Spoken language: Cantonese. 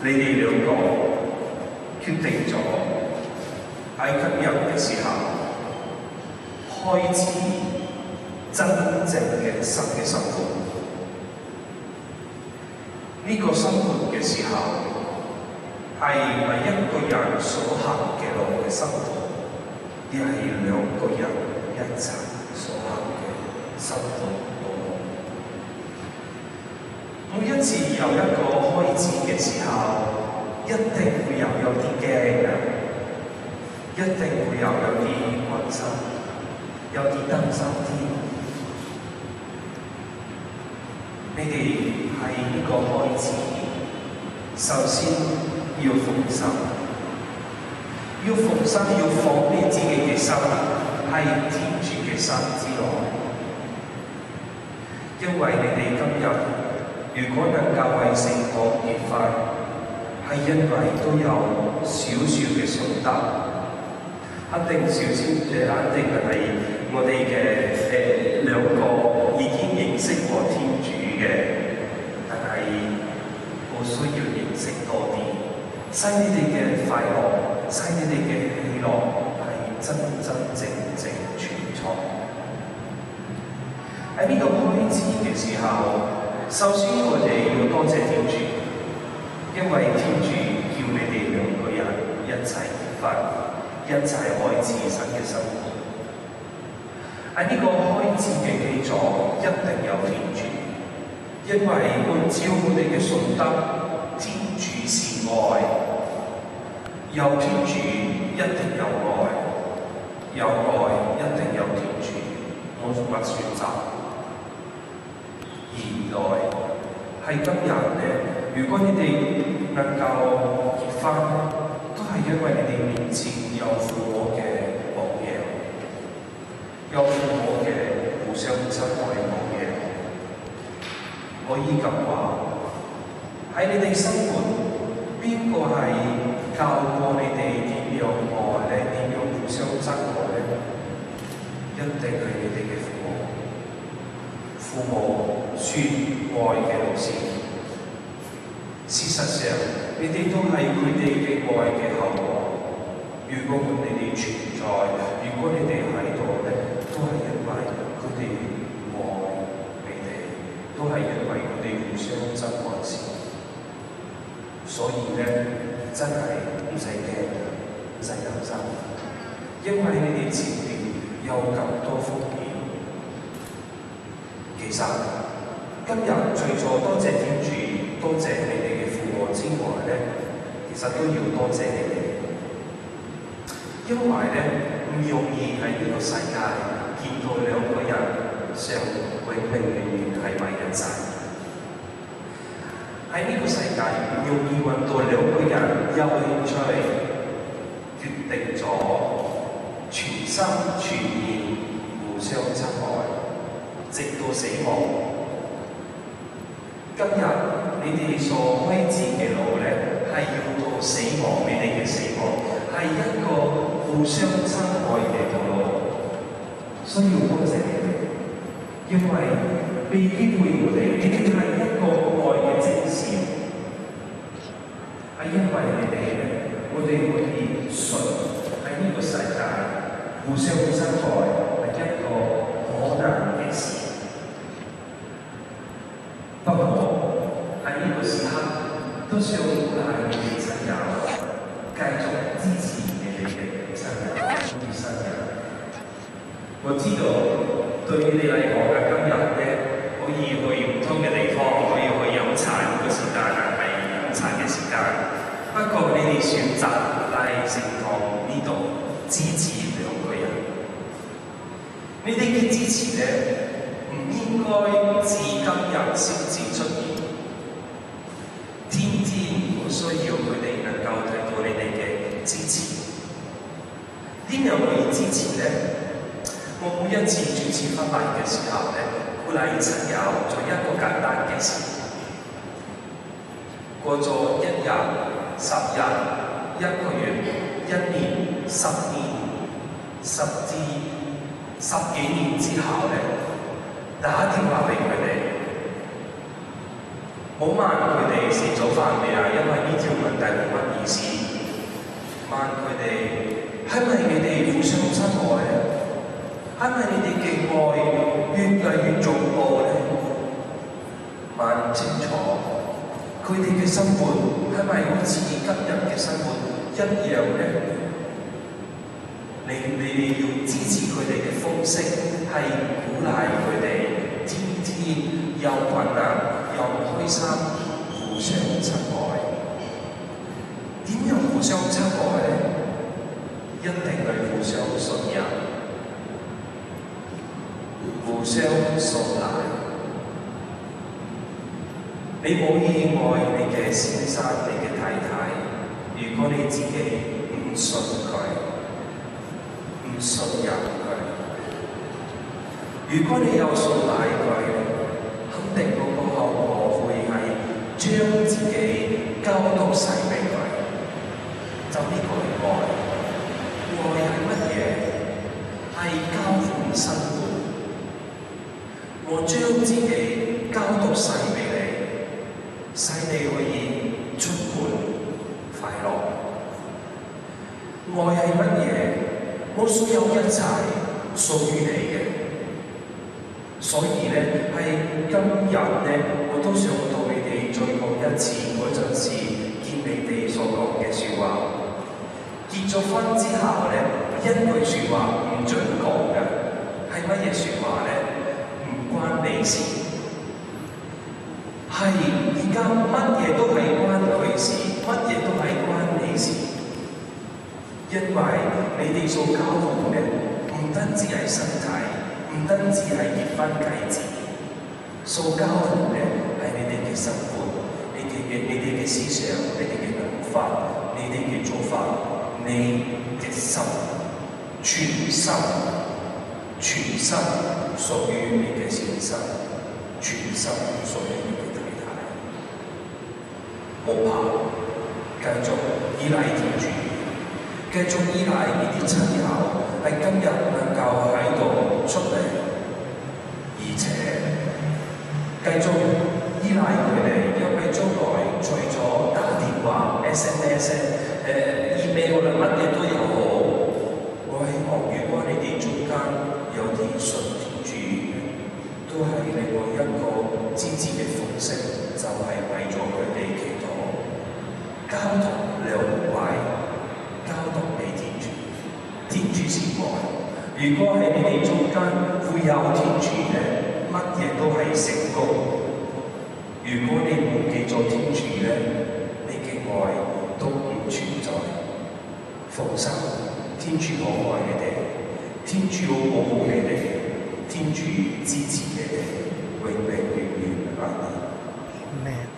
你哋兩個決定咗喺今日嘅時候開始真正嘅新嘅生活。呢個生活嘅時候係唔係一個人所行嘅路嘅生活，而係兩個人一齊所行嘅生活路。每一次有一個開始嘅時候，一定會有啲驚嘅，一定會有啲關心，有啲擔心添。你哋喺呢個開始，首先要放心，要放你自己嘅心喺天主嘅心之內，因為你哋今日如果能夠為聖堂結婚，係因為都有少少嘅信德，肯定係我哋嘅兩個已經認識過天主嘅，但係我需要認識多啲，使你哋嘅快樂，使你哋嘅喜樂係真正存在。喺呢個開始嘅時候，首先我哋要多謝天主，因為天主叫你哋兩個人一齊結婚，一齊開始新嘅生活。喺呢個開始嘅基礎一定有天主，因為按照我哋嘅信德，天主是愛，有天主一定有愛，有愛一定有天主。我乜選擇？現在係今日咧，如果你哋能夠結婚，都係因為你哋面前有父母嘅榜樣，有父母嘅互相親愛榜樣。可以咁話，喺你哋生活，邊個係教過你哋點樣愛咧？點樣互相親愛咧？一定係你哋嘅父母。父母説愛嘅老師，事實上，你哋都係佢哋嘅愛嘅後果。如果你哋存在，如果你哋喺度咧，都係因為佢哋愛你哋，都係因為佢哋互相珍愛先。所以咧，真係唔使驚，唔使擔心，因為你哋前面有咁多風險。其實今日除咗多謝天主、多謝你哋嘅父母之外咧，其實都要多謝你哋，因為咧唔容易喺呢個世界見到兩個人想永遠喺埋一齊。喺呢個世界唔容易揾到兩個人有興趣，決定咗全心全意互相親愛，直到死亡。今日你哋所開展嘅路咧，係要到死亡，你哋嘅死亡係一個互相親愛嘅道路。需要多謝你哋，因為俾機會我哋，你哋係一個愛嘅徵兆，係因為你哋咧，我哋可以信喺呢個世界互相親愛係一個可能嘅事。不過喺呢個時刻，都想鼓勵你哋親友繼續支持你哋嘅親友，中意親友。我知道對你哋嚟講嘅今日咧，可以去唔同嘅地方，可以去飲茶嘅時間啊，係飲茶嘅時間。不過你哋選擇嚟聖堂呢度支持兩個人，你哋嘅支持咧，唔應該至今日先至出現，天天好需要佢哋能夠睇到你哋嘅支持。點樣可以支持咧？我每一次主持婚禮嘅時候咧，鼓勵親友做一個簡單嘅事。過咗1日、10日、1個月、1年、10年，甚至10幾年之後咧，打電話俾佢哋，冇問佢哋食咗飯未啊，因為呢條問題冇乜意思。問佢哋係咪你哋互相親愛咧？係咪你哋嘅愛越嚟越進步咧？問清楚佢哋嘅生活係咪好似今日嘅生活一樣咧？你哋要支持佢哋嘅方式係鼓勵佢哋天天有困難又開心，互相親愛。點樣互相親愛咧？一定係互相信任、互相信賴。你可以愛你嘅先生、你嘅太太，如果你自己唔信佢、唔信任佢。如果你有信賴佢，肯定嗰個後果會係將自己交到晒俾佢。就呢個係愛。愛係乜嘢？係交換生活。我將自己交到晒俾你，使你可以充滿快樂。愛係乜嘢？我所有一切屬於你嘅。所以咧，係今日咧，我都想同你哋再講一次嗰陣時見你哋所講嘅説話。結咗婚之後咧，一句説話唔準講嘅，係乜嘢説話咧？唔關你事。係而家乜嘢都係關佢事，乜嘢都係關你事。因為你哋所交換嘅唔單止係身體。唔單止係結婚戒指，所交換嘅係你哋嘅生活，你哋嘅思想，你哋嘅諗法，你哋嘅做法，你嘅心，全心屬於你嘅先生，全心屬於你嘅太太。冇怕，繼續依賴天主，繼續依賴呢啲親友。係今日能夠喺度出嚟，而且繼續依賴佢哋，因為將來除咗打電話、SMS、email 啦，乜嘢都有好。我希望如果你哋中間有啲信天主，都係另外一個支持嘅方式，就係為咗佢哋祈禱，交託兩位，交託俾天主。天主是愛，如果喺你哋中間會有天主咧，乜嘢都係成功。如果你忘記咗天主咧，你嘅愛都唔存在。放心，天主好愛你哋，天主好保護你哋，天主支持你哋，永永遠遠。阿們。